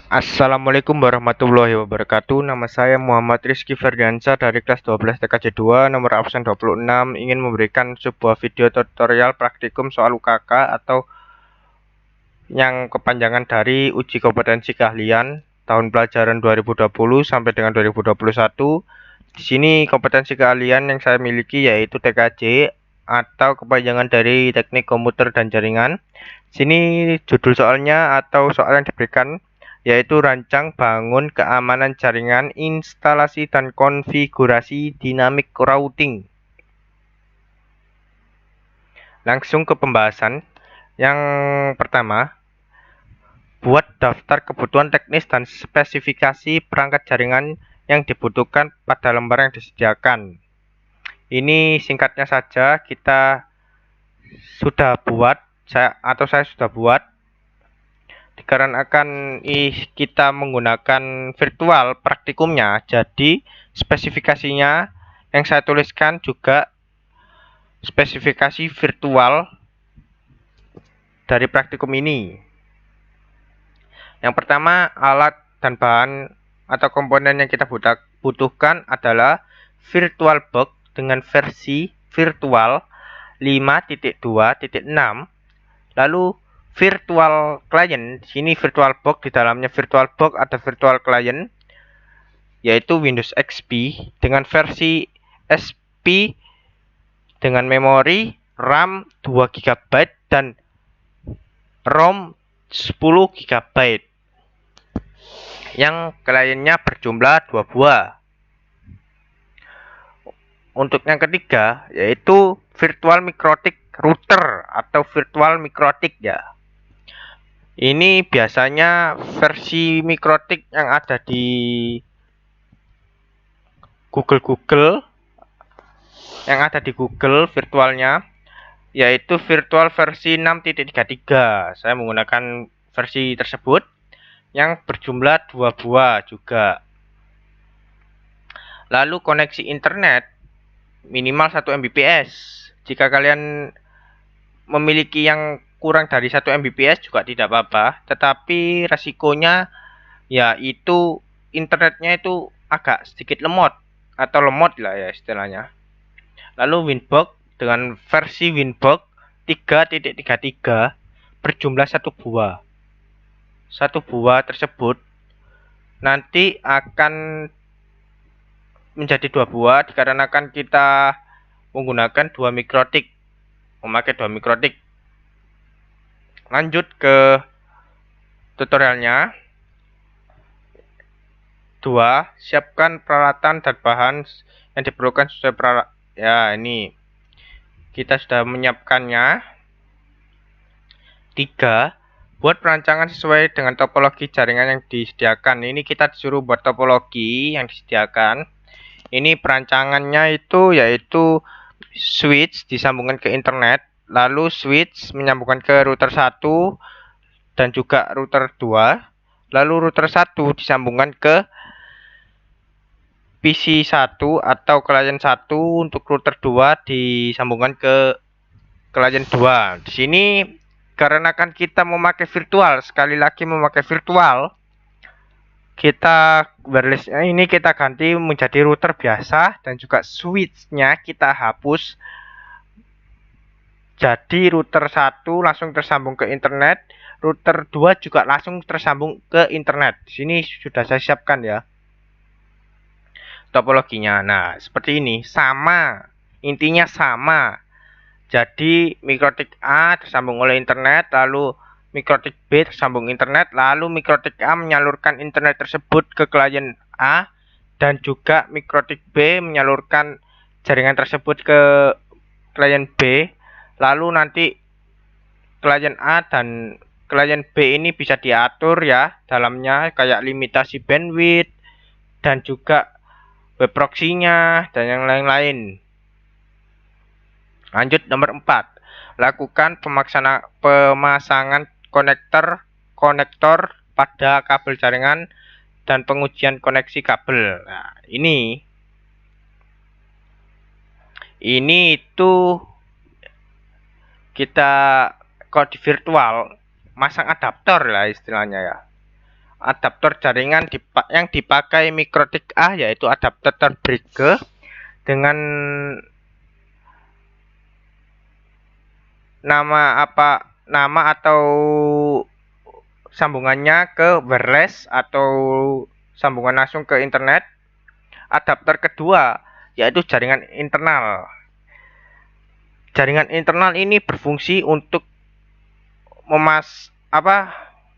Assalamualaikum warahmatullahi wabarakatuh. Nama saya Muhammad Rizky Ferdiansyah dari kelas 12 TKJ 2, nomor absen 26, ingin memberikan sebuah video tutorial praktikum soal UKK atau yang kepanjangan dari uji kompetensi keahlian tahun pelajaran 2020 sampai dengan 2021. Di sini kompetensi keahlian yang saya miliki yaitu TKJ atau kepanjangan dari Teknik Komputer dan Jaringan. Sini judul soalnya atau soal yang diberikan yaitu rancang bangun keamanan jaringan, instalasi dan konfigurasi dynamic routing. Langsung ke pembahasan. Yang pertama, buat daftar kebutuhan teknis dan spesifikasi perangkat jaringan yang dibutuhkan pada lembar yang disediakan. Ini singkatnya saja kita sudah buat, saya sudah buat. Dikarenakan kita menggunakan virtual praktikumnya, jadi spesifikasinya yang saya tuliskan juga spesifikasi virtual dari praktikum ini. Yang pertama, alat dan bahan atau komponen yang kita butuhkan adalah VirtualBox dengan versi virtual 5.2.6, lalu virtual client. Di sini VirtualBox, di dalamnya VirtualBox ada virtual client yaitu Windows XP dengan versi SP dengan memori RAM 2 GB dan ROM 10 GB. Yang kliennya berjumlah 2 buah. Untuk yang ketiga yaitu virtual mikrotik router atau virtual mikrotik ya. Ini biasanya versi mikrotik yang ada di Google virtualnya yaitu virtual versi 6.33. Saya menggunakan versi tersebut yang berjumlah 2 buah juga. Lalu koneksi internet minimal 1 Mbps. Jika kalian memiliki yang kurang dari 1 Mbps juga tidak apa-apa, tetapi resikonya yaitu internetnya itu agak sedikit lemot atau lemot lah ya istilahnya. Lalu Winbox dengan versi Winbox 3.33 berjumlah 1 buah. 1 buah tersebut nanti akan menjadi 2 buah dikarenakan kita menggunakan memakai 2 mikrotik. Lanjut ke tutorialnya. 2. Siapkan peralatan dan bahan yang diperlukan sesuai peralatan. Ya, ini kita sudah menyiapkannya. 3. Buat perancangan sesuai dengan topologi jaringan yang disediakan. Ini kita disuruh buat topologi yang disediakan. Ini perancangannya itu yaitu switch disambungkan ke internet, lalu switch menyambungkan ke router 1 dan juga router 2, lalu router 1 disambungkan ke PC 1 atau client 1, untuk router 2 disambungkan ke client 2. Di sini karena kan kita memakai virtual, sekali lagi memakai virtual, kita wirelessnya ini kita ganti menjadi router biasa dan juga switchnya kita hapus. Jadi router 1 langsung tersambung ke internet, router 2 juga langsung tersambung ke internet. Di sini sudah saya siapkan ya topologinya. Nah, seperti ini, sama. Intinya sama. Jadi mikrotik A tersambung oleh internet, lalu mikrotik B tersambung internet, lalu mikrotik A menyalurkan internet tersebut ke klien A dan juga mikrotik B menyalurkan jaringan tersebut ke klien B. Lalu nanti klien A dan klien B ini bisa diatur ya dalamnya, kayak limitasi bandwidth dan juga web proxy-nya dan yang lain-lain. Lanjut nomor 4. Lakukan pemasangan konektor pada kabel jaringan dan pengujian koneksi kabel. Nah, ini itu kita kalau di virtual masang adaptor lah istilahnya ya. adaptor jaringan yang dipakai Mikrotik A yaitu adaptor terbridge dengan nama atau sambungannya ke wireless atau sambungan langsung ke internet. Adaptor kedua yaitu jaringan internal. Jaringan internal ini berfungsi untuk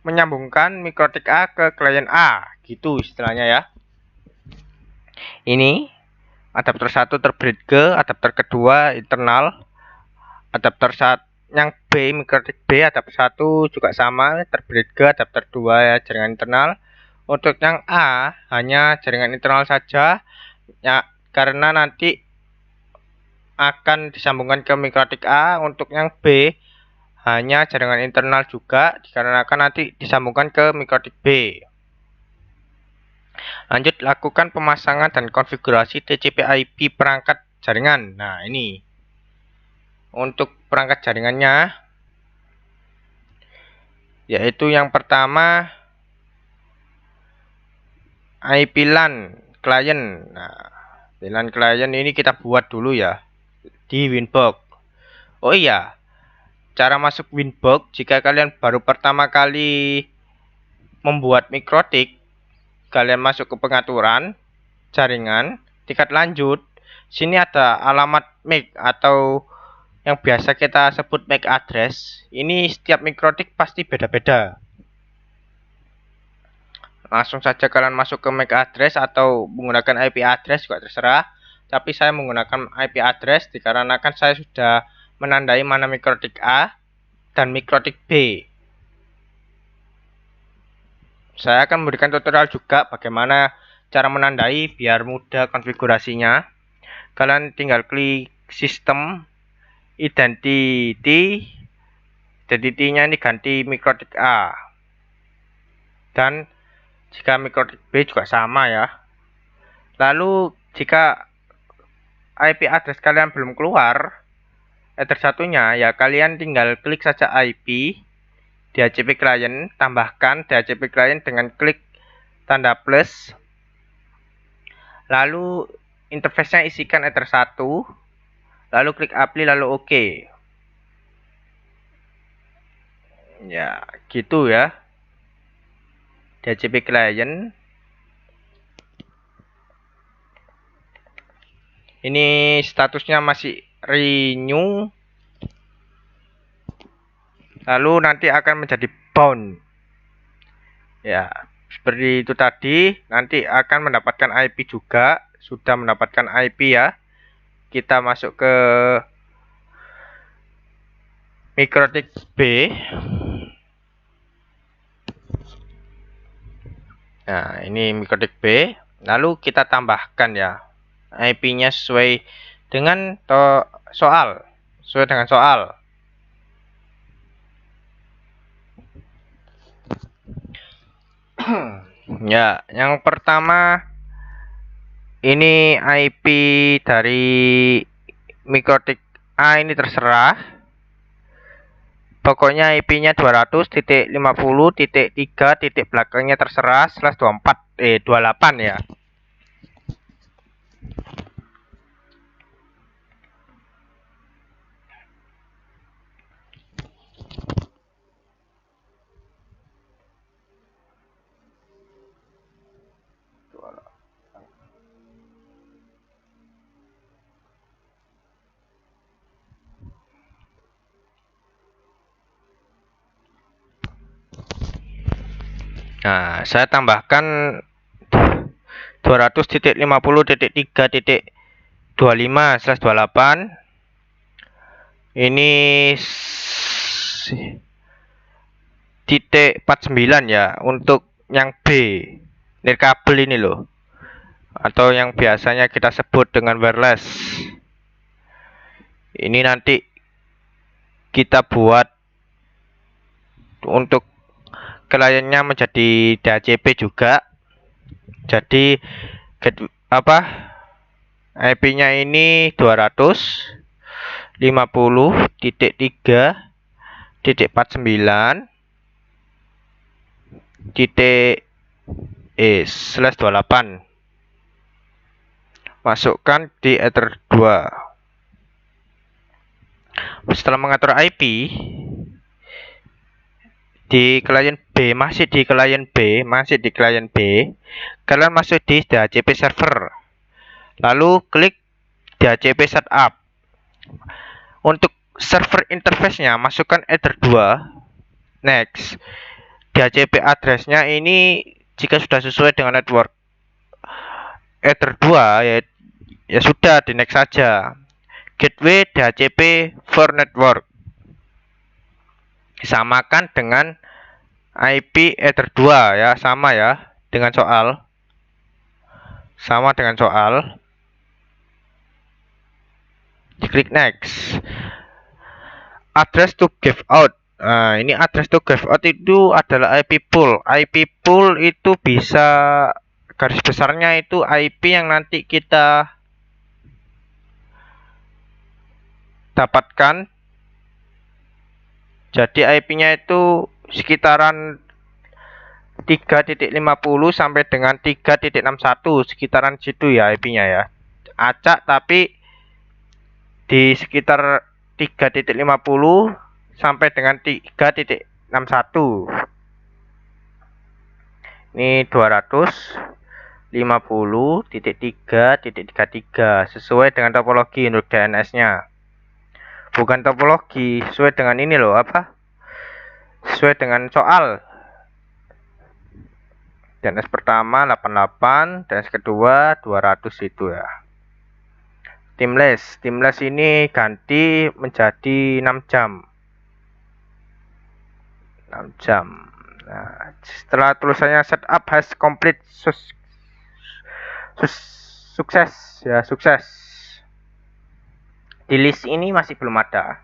menyambungkan Mikrotik A ke klien A, gitu istilahnya ya. Ini adaptor 1 terbridge, adaptor kedua internal, adaptor yang B Mikrotik B adaptor 1 juga sama terbridge, adaptor 2 ya jaringan internal. Untuk yang A hanya jaringan internal saja ya, karena nanti akan disambungkan ke Mikrotik A. Untuk yang B hanya jaringan internal juga dikarenakan nanti disambungkan ke Mikrotik B. Lanjut, lakukan pemasangan dan konfigurasi TCP/IP perangkat jaringan. Nah, ini untuk perangkat jaringannya, yaitu yang pertama IP LAN client. Nah, LAN client ini kita buat dulu ya di Winbox. Oh iya, cara masuk Winbox jika kalian baru pertama kali membuat Mikrotik, kalian masuk ke pengaturan jaringan tingkat lanjut. Sini ada alamat MAC atau yang biasa kita sebut MAC address. Ini setiap Mikrotik pasti beda-beda. Langsung saja kalian masuk ke MAC address atau menggunakan IP address juga terserah. Tapi saya menggunakan IP address dikarenakan saya sudah menandai mana Mikrotik A dan Mikrotik B. Saya akan memberikan tutorial juga bagaimana cara menandai biar mudah konfigurasinya. Kalian tinggal klik sistem, identity-nya ini ganti Mikrotik A. Dan jika Mikrotik B juga sama ya. Lalu jika IP address kalian belum keluar, header satunya ya kalian tinggal klik saja IP DHCP client, tambahkan DHCP client dengan klik tanda plus. Lalu interface-nya isikan header 1, lalu klik apply, lalu OK. Ya, gitu ya. DHCP client. Ini statusnya masih renew. Lalu nanti akan menjadi bound. Ya, seperti itu tadi. Nanti akan mendapatkan IP juga. Sudah mendapatkan IP ya. Kita masuk ke Mikrotik B. Nah, ini Mikrotik B. Lalu kita tambahkan ya IP-nya sesuai dengan soal. Ya, yang pertama ini IP dari Mikrotik A ini terserah. Pokoknya IP-nya 200.50.3. Belakangnya terserah /28 ya. Nah, saya tambahkan 200.50.3.25/28. Ini titik 49 ya untuk yang B. Nirkabel ini loh. Atau yang biasanya kita sebut dengan wireless. Ini nanti kita buat untuk kliennya menjadi DHCP juga. Jadi IP-nya ini 250.3.49.25/28. /28. Masukkan di Ether 2. Setelah mengatur IP di klien B, masih di klien B, kalian masuk di DHCP server. Lalu klik DHCP setup. Untuk server interface-nya masukkan Ether 2. Next. DHCP address-nya ini jika sudah sesuai dengan network Ether 2 ya sudah, di next saja. Gateway DHCP for network. Disamakan dengan IP Ether 2 ya, sama ya dengan soal. Diklik next. Address to give out. Nah, ini address to give out itu adalah IP pool. IP pool itu bisa, garis besarnya itu IP yang nanti kita dapatkan. Jadi IP-nya itu sekitaran 3.50 sampai dengan 3.61, sekitaran situ ya IP-nya ya. Acak tapi di sekitar 3.50 sampai dengan 3.61. Ini 250.3.33 sesuai dengan topologi untuk DNS-nya. Bukan topologi, sesuai dengan ini loh, sesuai dengan soal. DNS pertama 88, DNS kedua 200 itu ya. Timless ini ganti menjadi 6 jam. Nah, setelah tulisannya setup has complete sukses ya, sukses. Di list ini masih belum ada.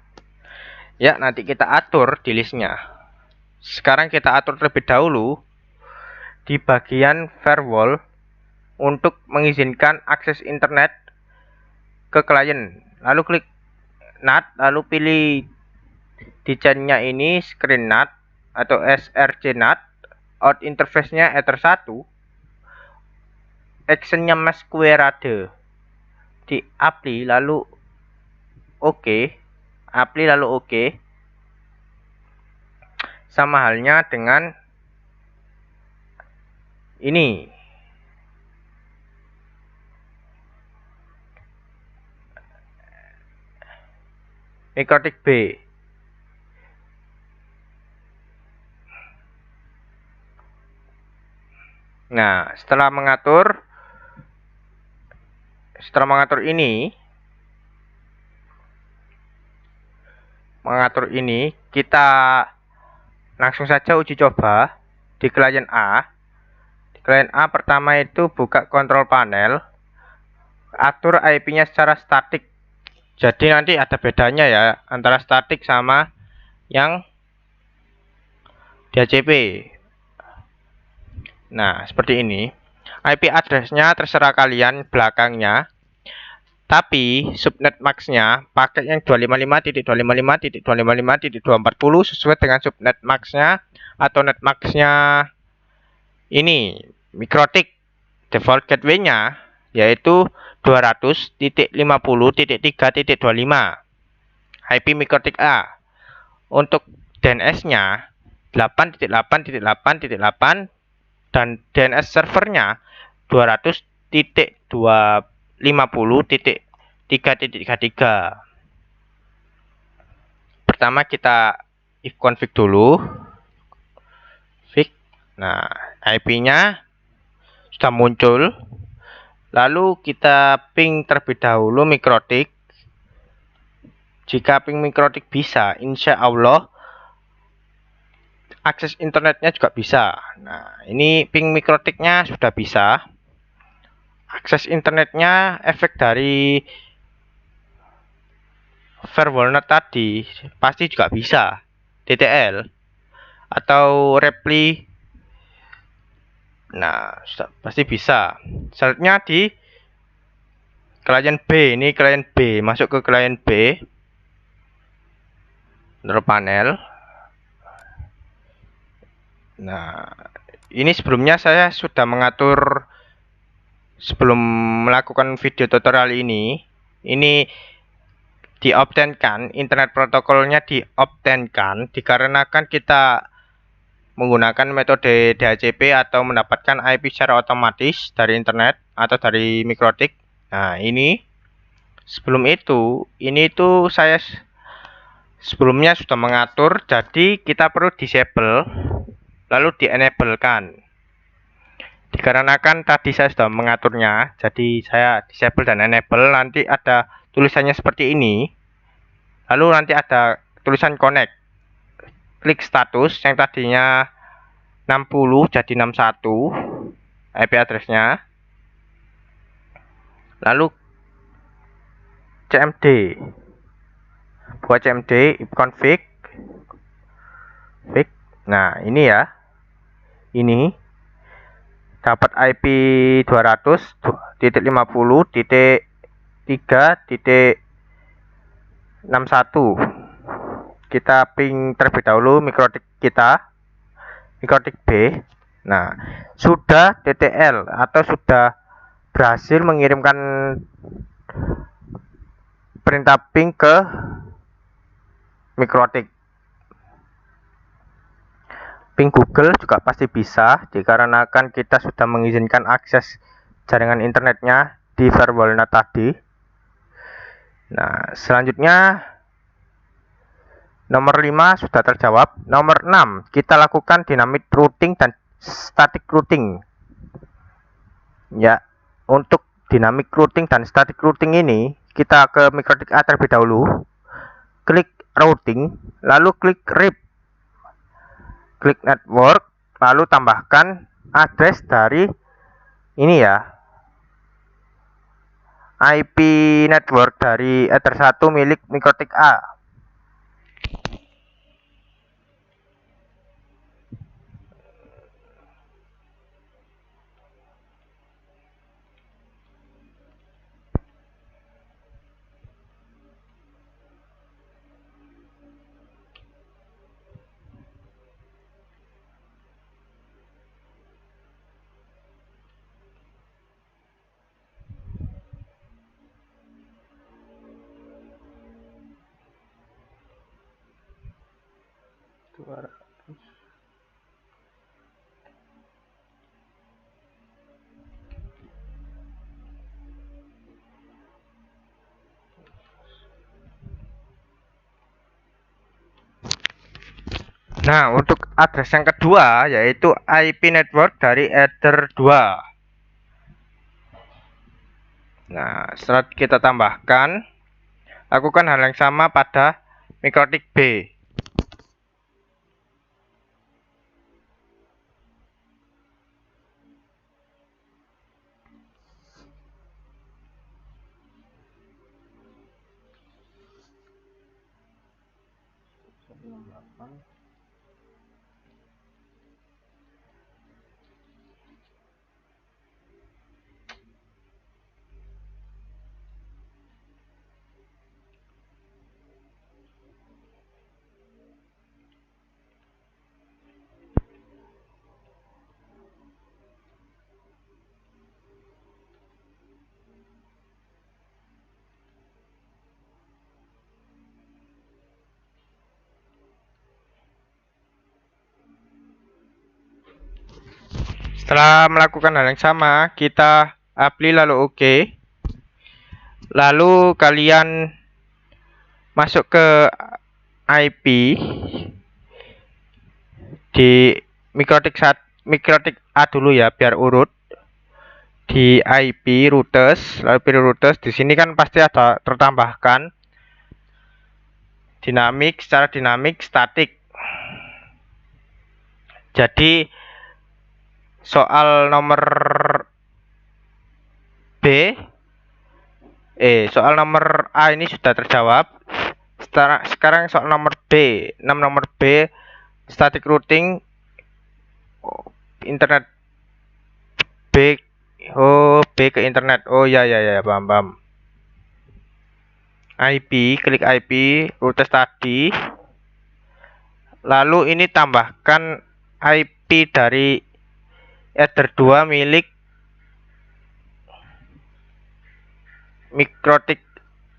Ya, nanti kita atur di listnya. Sekarang kita atur terlebih dahulu di bagian firewall untuk mengizinkan akses internet ke klien. Lalu klik NAT, lalu pilih di chain-nya ini screen NAT atau SRC NAT. Out interface-nya Ether 1. Action-nya masquerade. Di apply lalu OK. Sama halnya dengan ini. Mikrotik B. Nah, setelah mengatur ini, kita langsung saja uji coba di klien A. Di klien A pertama itu buka kontrol panel, atur IP-nya secara statik. Jadi nanti ada bedanya ya antara statik sama yang DHCP. Nah, seperti ini. IP address-nya terserah kalian belakangnya. Tapi subnet max-nya pakai yang 255.255.255.240 sesuai dengan subnet max-nya atau net max-nya ini mikrotik. Default gateway-nya yaitu 200.50.3.25 IP mikrotik A. Untuk DNS-nya 8.8.8.8 dan DNS servernya 200.250.3.33. Pertama kita if config dulu. Nah, IP-nya sudah muncul. Lalu kita ping terlebih dahulu mikrotik. Jika ping mikrotik bisa, insya Allah akses internetnya juga bisa. Nah, ini ping mikrotiknya sudah bisa. Akses internetnya efek dari firewall tadi pasti juga bisa. TTL atau repli. Nah, pasti bisa. Selanjutnya di klien B, ini klien B, masuk ke klien B. Control panel. Nah, ini sebelumnya saya sudah mengatur sebelum melakukan video tutorial ini dioptenkan, internet protokolnya dioptenkan dikarenakan kita menggunakan metode DHCP atau mendapatkan IP secara otomatis dari internet atau dari mikrotik. Nah, ini sebelum itu, saya sebelumnya sudah mengatur, jadi kita perlu disable lalu di-enable-kan. Dikarenakan tadi saya sudah mengaturnya, jadi saya disable dan enable. Nanti ada tulisannya seperti ini, lalu nanti ada tulisan connect. Klik status yang tadinya 60 jadi 61 IP addressnya, lalu cmd, buat cmd config. Nah, ini ya, ini dapat IP 200.3.61. Kita ping terlebih dahulu mikrotik kita, mikrotik B. Nah, sudah TTL atau sudah berhasil mengirimkan perintah ping ke mikrotik. Ping Google juga pasti bisa, dikarenakan kita sudah mengizinkan akses jaringan internetnya di firewall-nya tadi. Nah, selanjutnya nomor 5 sudah terjawab. Nomor 6, kita lakukan dynamic routing dan static routing. Ya, untuk dynamic routing dan static routing ini, kita ke mikrotik A terlebih dahulu. Klik routing, lalu klik RIP. Klik network, lalu tambahkan address dari ini ya, IP network dari Ether 1 milik mikrotik A. Nah, untuk address yang kedua yaitu IP network dari Ether 2. Nah, setelah kita tambahkan, lakukan hal yang sama pada mikrotik B. Setelah melakukan hal yang sama, kita apply lalu OK. Lalu kalian masuk ke IP di mikrotik A dulu ya, biar urut. Di IP routers, lalu pilih routers. Di sini kan pasti ada tertambahkan dinamik, secara dinamik, statik. Jadi soal nomor soal nomor A ini sudah terjawab. Sekarang soal nomor B, nomor B, static routing internet B, B ke internet. Oh ya, paham. IP, klik IP routers tadi. Lalu ini tambahkan IP dari Ether 2 milik mikrotik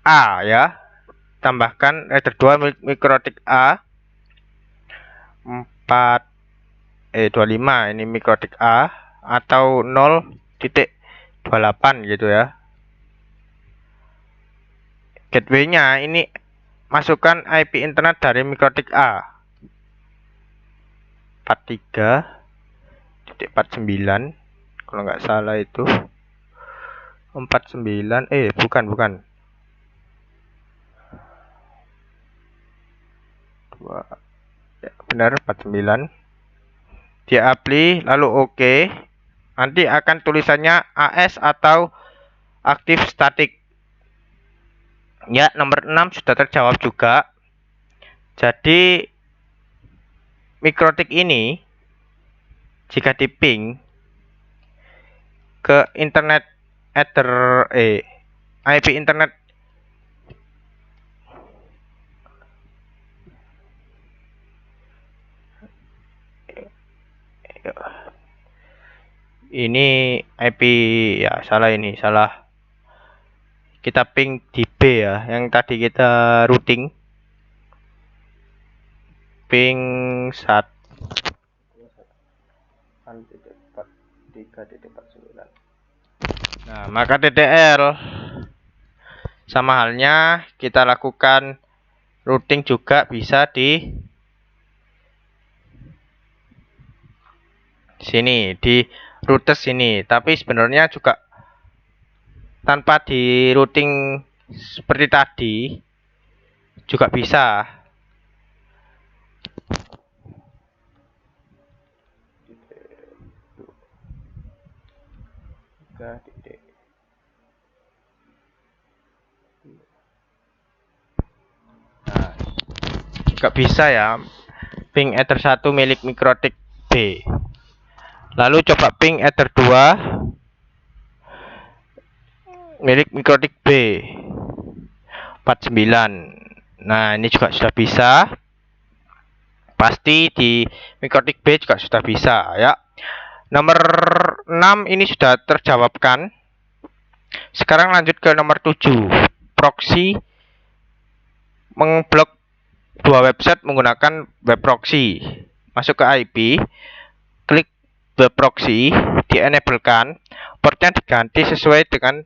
A ya. Tambahkan Ether 2 milik mikrotik A 25 ini mikrotik A atau 0.28 gitu ya. Gateway-nya ini masukkan IP internet dari mikrotik A 43.49 kalau nggak salah itu 49 bukan ya, benar 49 dia apply lalu oke. Nanti akan tulisannya AS atau aktif statik ya. Nomor 6 sudah terjawab juga. Jadi mikrotik ini jika di ping ke internet Ether IP internet ini IP ya, ini salah. Kita ping di B ya, yang tadi kita routing ping 1.3.49. Nah, maka TTL sama halnya kita lakukan routing juga bisa di sini, di router sini, tapi sebenarnya juga tanpa di routing seperti tadi juga bisa. Nah, juga bisa ya ping Ether 1 milik mikrotik B. Lalu coba ping Ether 2 milik mikrotik B 49. Nah, ini juga sudah bisa. Pasti di mikrotik B juga sudah bisa ya. Nomor 6 ini sudah terjawabkan. Sekarang lanjut ke nomor 7. Proxy mengblok dua website menggunakan web proxy. Masuk ke IP, klik web proxy, di-enablekan, portnya diganti sesuai dengan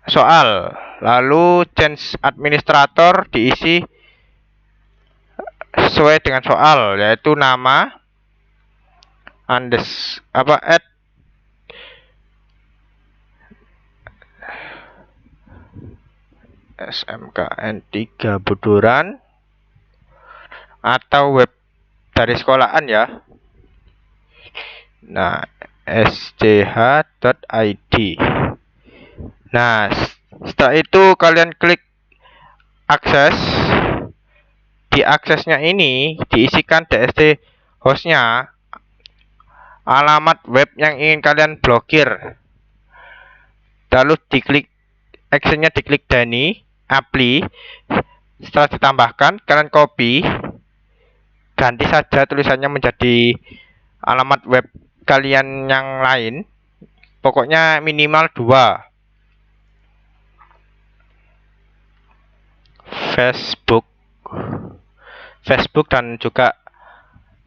soal. Lalu change administrator diisi sesuai dengan soal, yaitu nama add SMKN3 Buduran atau web dari sekolahan ya. Nah, sdh.id. Nah, setelah itu kalian klik akses. Di aksesnya ini diisikan DST hostnya, alamat web yang ingin kalian blokir. Lalu diklik actionnya, diklik Dani, apply. Setelah ditambahkan, kalian copy, ganti saja tulisannya menjadi alamat web kalian yang lain. Pokoknya minimal 2. Facebook dan juga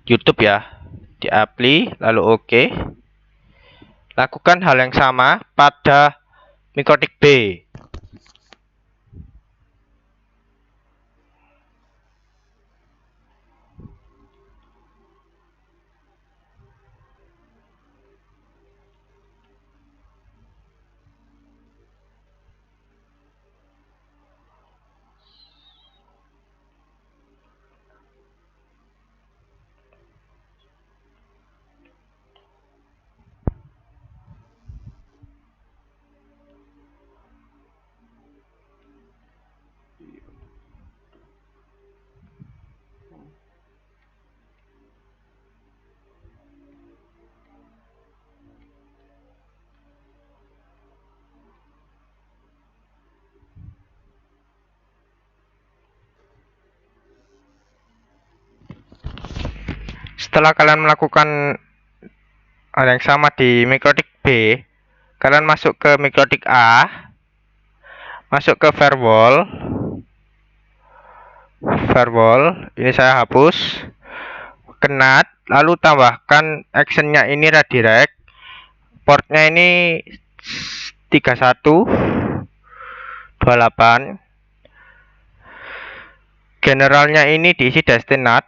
YouTube ya. Di apply lalu oke. Lakukan hal yang sama pada mikrotik B. Setelah kalian melakukan hal yang sama di mikrotik B, kalian masuk ke mikrotik A, masuk ke firewall, ini saya hapus, kenat, lalu tambahkan actionnya ini redirect, portnya ini 3128, generalnya ini diisi destinat.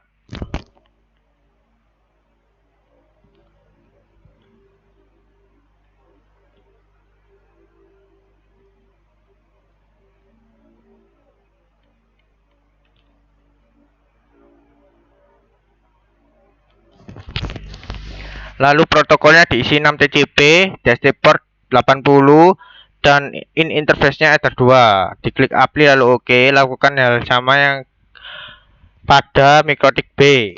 Lalu protokolnya diisi 6 TCP, DHT port 80, dan in interface-nya Ether 2. Diklik apply lalu OK, lakukan hal sama yang pada mikrotik B.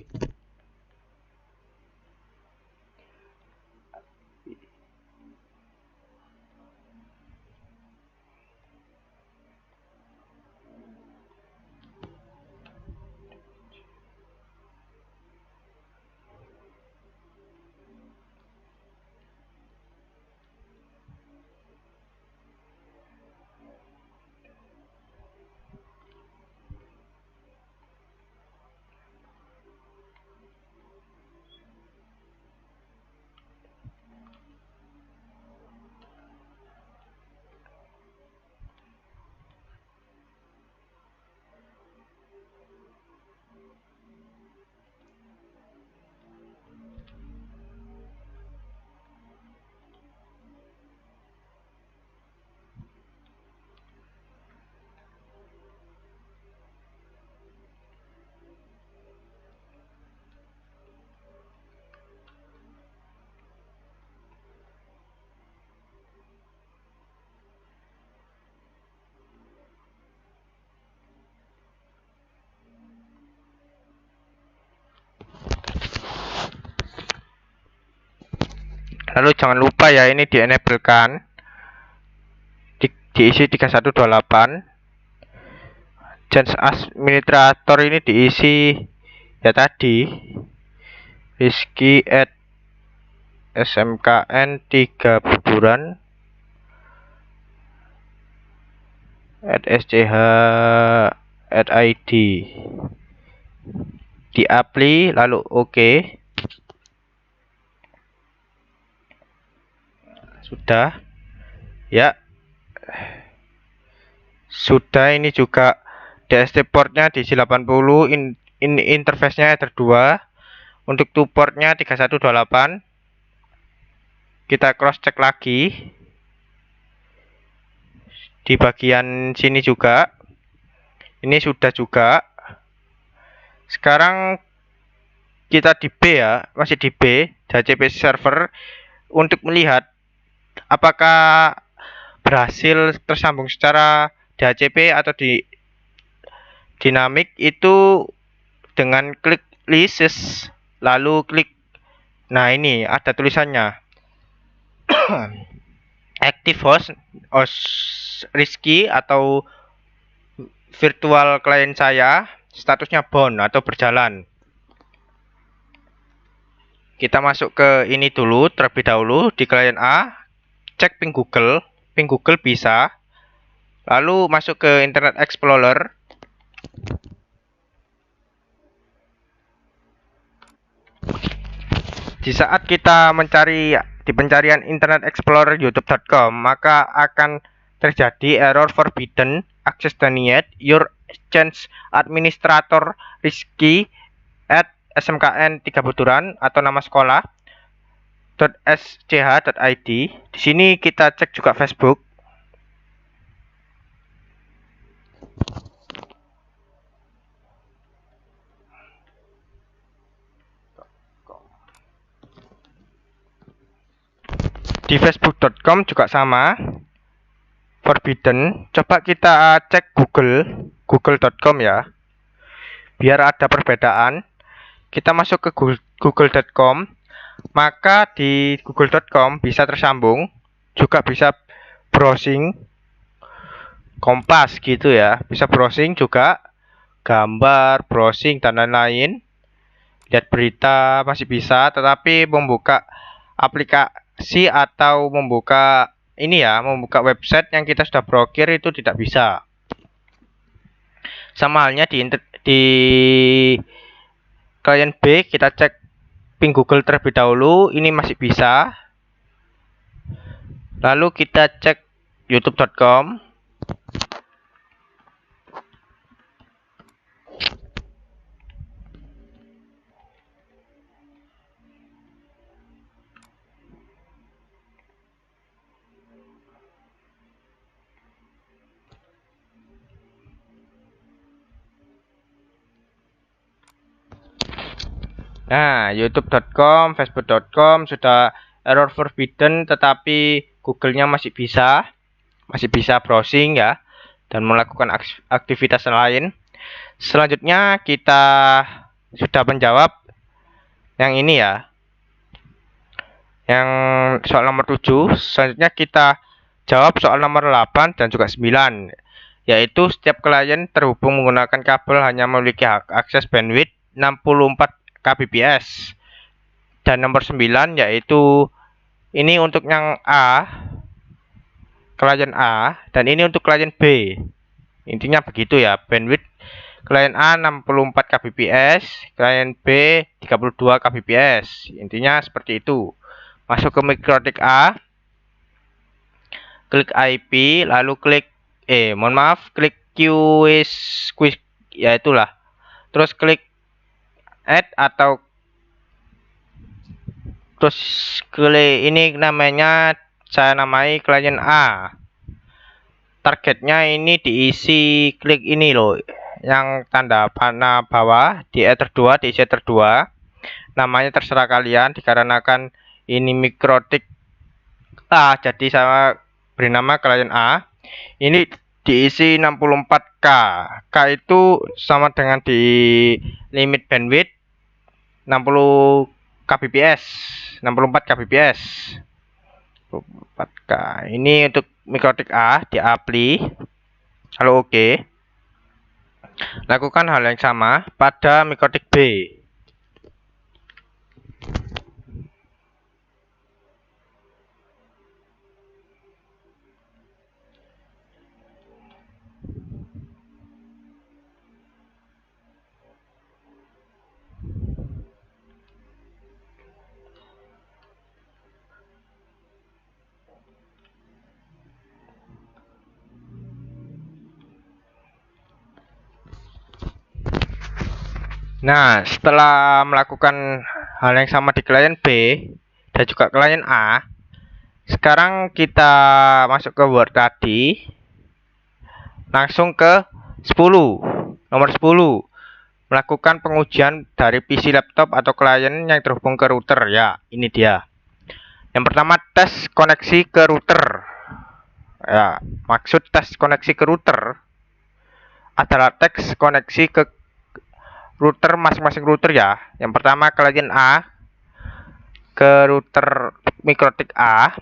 Lalu jangan lupa ya, ini di-enablekan, diisi 3128. Chance administrator ini diisi ya tadi, Rizky at SMKN 3 buburan at SCH at ID. Di apply lalu OK. Sudah ya, sudah. Ini juga DST portnya diisi 80, in interface-nya Ether 2. Untuk to portnya 3128. Kita cross check lagi di bagian sini juga, ini sudah juga. Sekarang kita di B ya, masih di B, DHCP server, untuk melihat apakah berhasil tersambung secara DHCP atau di dinamik. Itu dengan klik lists lalu klik, nah ini ada tulisannya active host Rizky atau virtual client saya, statusnya bound atau berjalan. Kita masuk ke ini dulu, terlebih dahulu di klien A, cek ping Google bisa, lalu masuk ke Internet Explorer. Di saat kita mencari di pencarian Internet Explorer youtube.com, maka akan terjadi error forbidden access denied, your chance administrator Rizky at SMKN 3 buturan atau nama sekolah .sch.id. Di sini kita cek juga Facebook. Di facebook.com juga sama, forbidden. Coba kita cek google.com ya, biar ada perbedaan. Kita masuk ke google.com, maka di google.com bisa tersambung, juga bisa browsing Kompas gitu ya, bisa browsing juga gambar, browsing dan lain-lain. lihat berita masih bisa, tetapi membuka aplikasi atau membuka membuka website yang kita sudah blokir itu tidak bisa. Sama halnya di klien B, kita cek ping Google terlebih dahulu, ini masih bisa. Lalu kita cek youtube.com. Nah, youtube.com, facebook.com sudah error forbidden, tetapi Google-nya masih bisa browsing ya, dan melakukan aktivitas lain. Selanjutnya kita sudah menjawab yang ini ya, yang soal nomor 7. Selanjutnya kita jawab soal nomor 8 dan juga 9, yaitu setiap klien terhubung menggunakan kabel hanya memiliki hak akses bandwidth 64 kbps. Dan nomor 9 yaitu ini untuk yang A, klien A, dan ini untuk klien B. Intinya begitu ya, bandwidth klien A 64 kbps, klien B 32 kbps. Intinya seperti itu. Masuk ke mikrotik A, klik IP, lalu klik klik quiz ya itulah. Terus klik add atau terus klik ini namanya, saya namai klien A. Targetnya ini diisi, klik ini loh, yang tanda panah bawah di Ether 2, diisi Ether 2. Namanya terserah kalian, dikarenakan ini mikrotik A, jadi saya beri nama klien A. Ini diisi 64K. K itu sama dengan di limit bandwidth 60 kbps, 64 kbps. 64K. Ini untuk mikrotik A, di apply. Lalu oke. Lakukan hal yang sama pada mikrotik B. Nah, setelah melakukan hal yang sama di klien B dan juga klien A, sekarang kita masuk ke Word tadi, langsung ke 10, nomor 10, melakukan pengujian dari PC laptop atau klien yang terhubung ke router ya. Ini dia. Yang pertama, tes koneksi ke router ya. Maksud tes koneksi ke router adalah tes koneksi ke router masing-masing router ya. Yang pertama klien A ke router mikrotik A,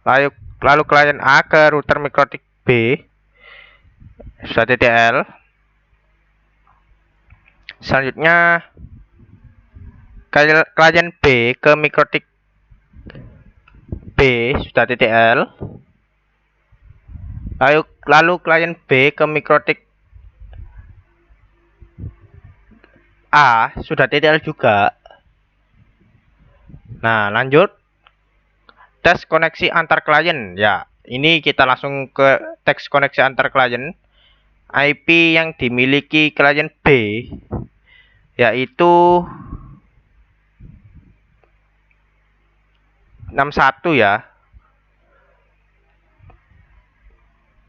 lalu klien A ke router mikrotik B, sudah TTL. Selanjutnya klien B ke mikrotik B, sudah TTL. Lalu klien B ke mikrotik A, sudah TTL juga. Nah, lanjut tes koneksi antar klien ya. Ini kita langsung ke tes koneksi antar klien. IP yang dimiliki klien B yaitu 61 ya.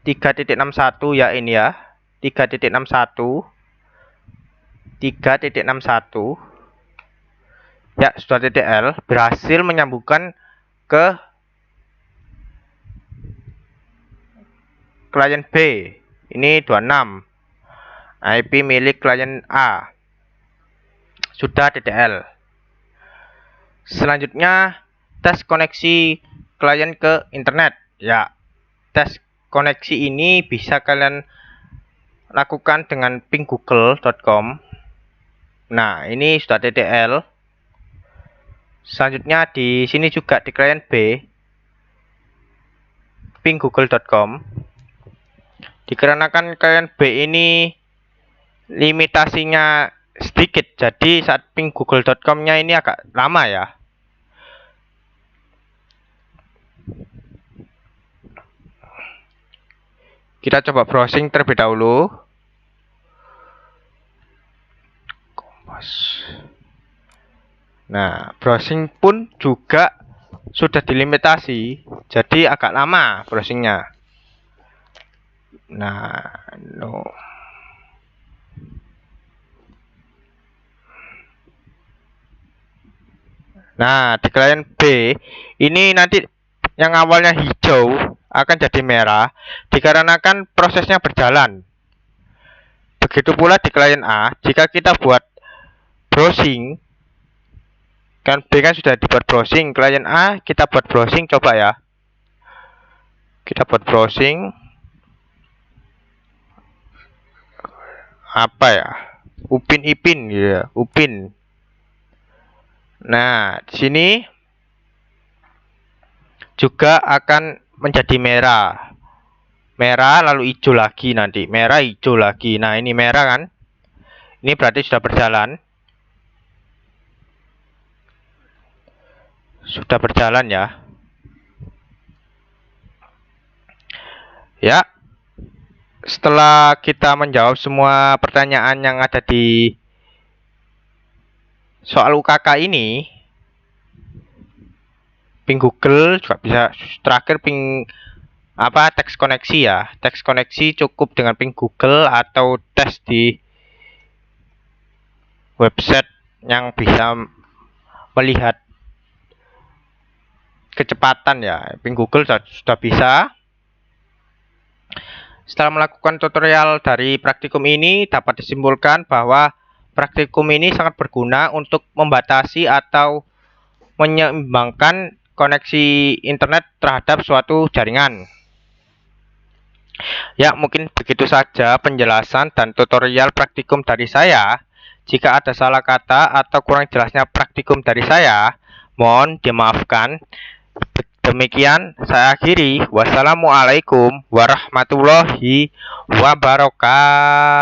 3.61 ya, ini ya. 3.61 3.61 ya, sudah TTL, berhasil menyambungkan ke klien B. Ini 26 IP milik klien A, sudah TTL. Selanjutnya tes koneksi klien ke internet ya. Tes koneksi ini bisa kalian lakukan dengan ping google.com. Nah, ini sudah TTL. Selanjutnya di sini juga di klien B, ping-google.com. Dikarenakan klien B ini limitasinya sedikit, jadi saat ping-google.com-nya ini agak lama ya. Kita coba browsing terlebih dahulu. Nah, browsing pun juga sudah dilimitasi, jadi agak lama browsingnya. Nah, di klien B ini nanti yang awalnya hijau akan jadi merah dikarenakan prosesnya berjalan. Begitu pula di klien A, jika kita buat browsing, kan B kan sudah dibuat browsing, klien A kita buat browsing, coba ya. Kita buat browsing. Apa ya? Upin Ipin gitu ya, Upin. Nah, di sini juga akan menjadi merah. Merah lalu hijau lagi nanti. Merah hijau lagi. Nah, ini merah kan? Ini berarti sudah berjalan. Sudah berjalan ya. Ya. Setelah kita menjawab semua pertanyaan yang ada di soal UKK ini, ping Google juga bisa, terakhir ping teks koneksi ya. Teks koneksi cukup dengan ping Google atau tes di website yang bisa melihat kecepatan ya. Ping Google sudah bisa. Setelah melakukan tutorial dari praktikum ini, dapat disimpulkan bahwa praktikum ini sangat berguna untuk membatasi atau menyeimbangkan koneksi internet terhadap suatu jaringan. Ya, mungkin begitu saja penjelasan dan tutorial praktikum dari saya. Jika ada salah kata atau kurang jelasnya praktikum dari saya, mohon dimaafkan. Demikian saya akhiri. Wassalamualaikum warahmatullahi wabarakatuh.